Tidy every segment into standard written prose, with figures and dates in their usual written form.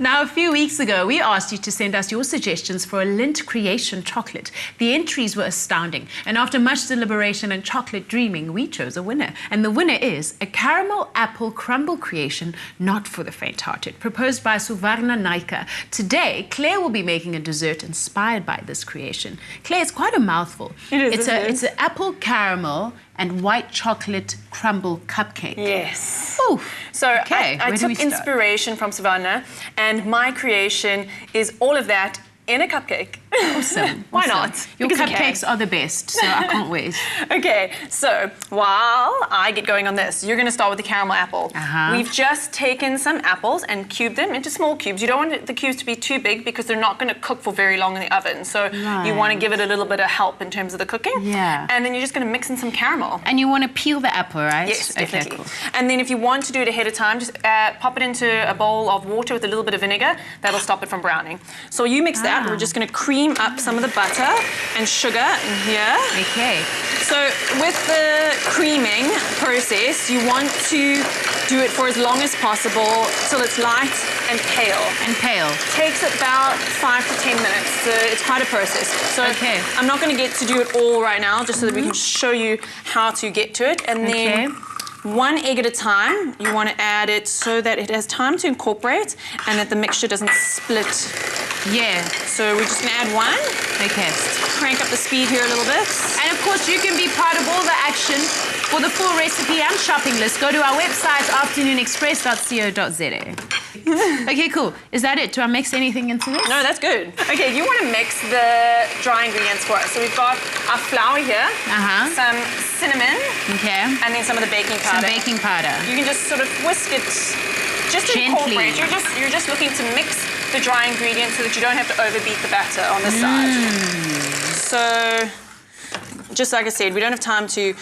Now, a few weeks ago, we asked you to send us your suggestions for a Lindt Creation chocolate. The entries were astounding, and after much deliberation and chocolate dreaming, we chose a winner. And the winner is a caramel apple crumble creation, not for the faint-hearted, proposed by Suvarna Naika. Today, Claire will be making a dessert inspired by this creation. Claire, it's quite a mouthful. It is. It's an apple caramel and white chocolate crumble cupcake. Yes. Ooh. So Okay, I where do we took start? inspiration from Savannah, and my creation is all of that in a cupcake. Awesome. Why awesome. not? Your Because we can. cupcakes are the best, so I can't wait. Okay, so while I get going on this, you're gonna start with the caramel apple. Uh-huh. We've just taken some apples and cubed them into small cubes. You don't want the cubes to be too big because they're not gonna cook for very long in the oven. So you wanna give it a little bit of help in terms of the cooking. Yeah. And then you're just gonna mix in some caramel. And you want to peel the apple, right? Yes, definitely. Okay, cool. And then if you want to do it ahead of time, just pop it into a bowl of water with a little bit of vinegar. That'll stop it from browning. So you mix that. We're just going to cream up some of the butter and sugar in here. Okay. So with the creaming process, you want to do it for as long as possible till it's light and pale. And pale. Takes about 5 to 10 minutes. So it's quite a process. So Okay. I'm not going to get to do it all right now, just so that we can show you how to get to it. And then one egg at a time, you want to add it so that it has time to incorporate and that the mixture doesn't split. Yeah. So we're just going to add one. Okay. Crank up the speed here a little bit. And of course, you can be part of all the action. For the full recipe and shopping list, go to our website, afternoonexpress.co.za. Okay, cool. Is that it? Do I mix anything into this? No, that's good. Okay, you want to mix the dry ingredients for us. So we've got our flour here, some cinnamon, Okay. and then some of the baking Some powder. baking powder. You can just sort of whisk it, just to Gently. incorporate. You're just looking to mix the dry ingredients so that you don't have to overbeat the batter on the side. So, just like I said, we don't have time to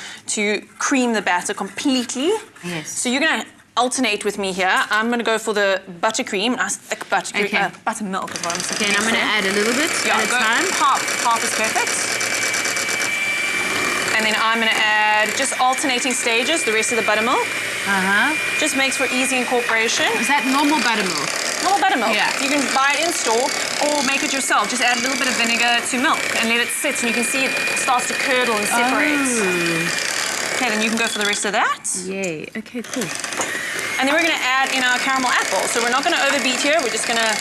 cream the batter completely. Yes. So you're gonna alternate with me here. I'm gonna go for the buttercream, nice thick buttercream, Okay. buttermilk is what I'm saying. Okay, and I'm going to add a little bit at a go time. half is perfect. And then I'm gonna add, just alternating stages, the rest of the buttermilk. Just makes for easy incorporation. Is that normal buttermilk? Normal buttermilk. Yeah. You can buy it in store or make it yourself. Just add a little bit of vinegar to milk and let it sit, and you can see it starts to curdle and separate. Okay, then you can go for the rest of that. Yay. Okay, cool. And then we're gonna add in our caramel apple. So we're not gonna overbeat here. We're just gonna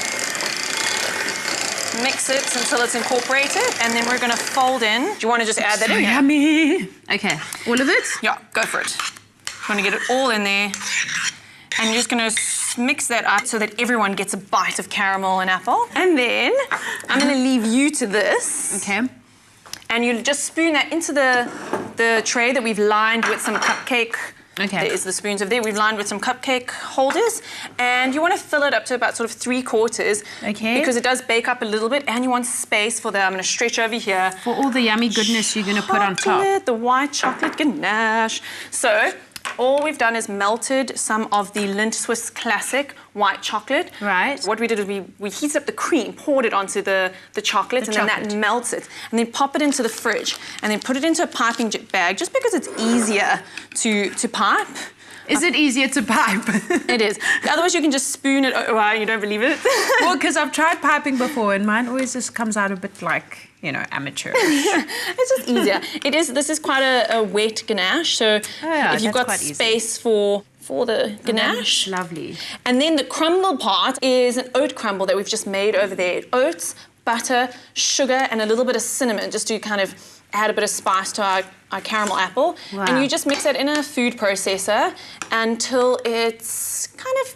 mix it until it's incorporated, and then we're gonna fold in. Do you want to just add that in? here? Yummy. Okay, all of it? Yeah, go for it. You want to get it all in there, and you're just gonna mix that up so that everyone gets a bite of caramel and apple. And then I'm gonna leave you to this. Okay. And you just spoon that into the tray that we've lined with some cupcake. Okay. There's the spoons over there. We've lined with some cupcake holders. And you want to fill it up to about sort of 3/4. Okay. Because it does bake up a little bit, and you want space for I'm going to stretch over here. For all the yummy goodness you're going to put on top. The white chocolate ganache. So all we've done is melted some of the Lindt Swiss Classic white chocolate. Right. What we did is we heated up the cream, poured it onto the chocolate, and then that melts it. And then pop it into the fridge, and then put it into a piping bag, just because it's easier to pipe. Is it easier to pipe? It is. Otherwise, you can just spoon it. Oh, wow, you don't believe it? Well, because I've tried piping before, and mine always just comes out a bit like, you know, amateur. It's just easier. This is quite a wet ganache, so if you've got space for the ganache. Lovely. And then the crumble part is an oat crumble that we've just made over there. Oats, butter, sugar, and a little bit of cinnamon, just to kind of add a bit of spice to our caramel apple. Wow. And you just mix that in a food processor until it's kind of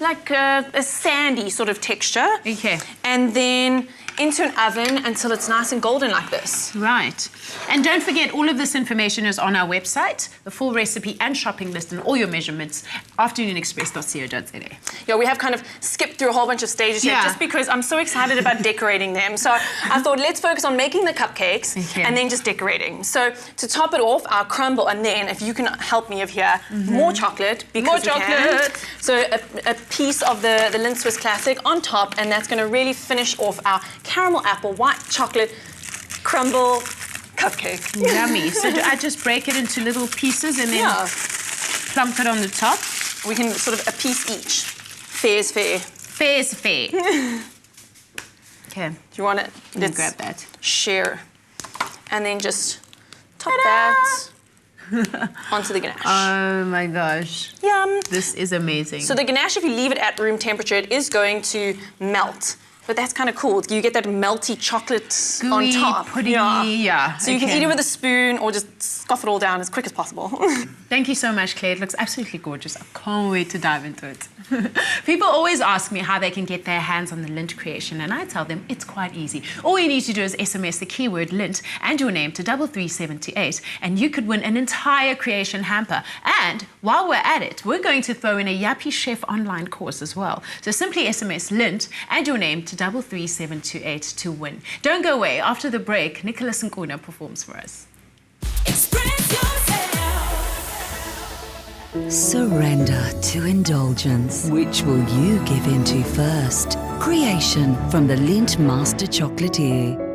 like a sandy sort of texture. Okay. And then into an oven until it's nice and golden like this. Right. And don't forget, all of this information is on our website, the full recipe and shopping list and all your measurements, afternoonexpress.co.za. Yeah, we have kind of skipped through a whole bunch of stages here just because I'm so excited about decorating them. So I thought, let's focus on making the cupcakes and then just decorating. So to top it off, our crumble, and then if you can help me over here, more chocolate. Because more chocolate. So a piece of the Lindt Swiss Classic on top, and that's going to really finish off our caramel apple white chocolate crumble cupcake. Yummy. So do I just break it into little pieces and then plump it on the top? We can sort of a piece each. Fair is fair. Fair is fair. Okay. Do you want it? Let's grab that. Share. And then just top that onto the ganache. Oh my gosh. Yum. This is amazing. So the ganache, if you leave it at room temperature, it is going to melt. But that's kind of cool. You get that melty chocolate gooey, on top. puddingy, yeah. So you can eat it with a spoon or just scoff it all down as quick as possible. Thank you so much, Claire. It looks absolutely gorgeous. I can't wait to dive into it. People always ask me how they can get their hands on the Lindt Creation, and I tell them it's quite easy. All you need to do is SMS the keyword Lindt and your name to 33728, and you could win an entire creation hamper. And while we're at it, we're going to throw in a Yappy Chef online course as well. So simply SMS Lindt and your name to 33728 to win. Don't go away. After the break, Nicholas Nkuna performs for us. Express yourself. Surrender to indulgence. Which will you give into first? Creation from the Lindt Master Chocolatier.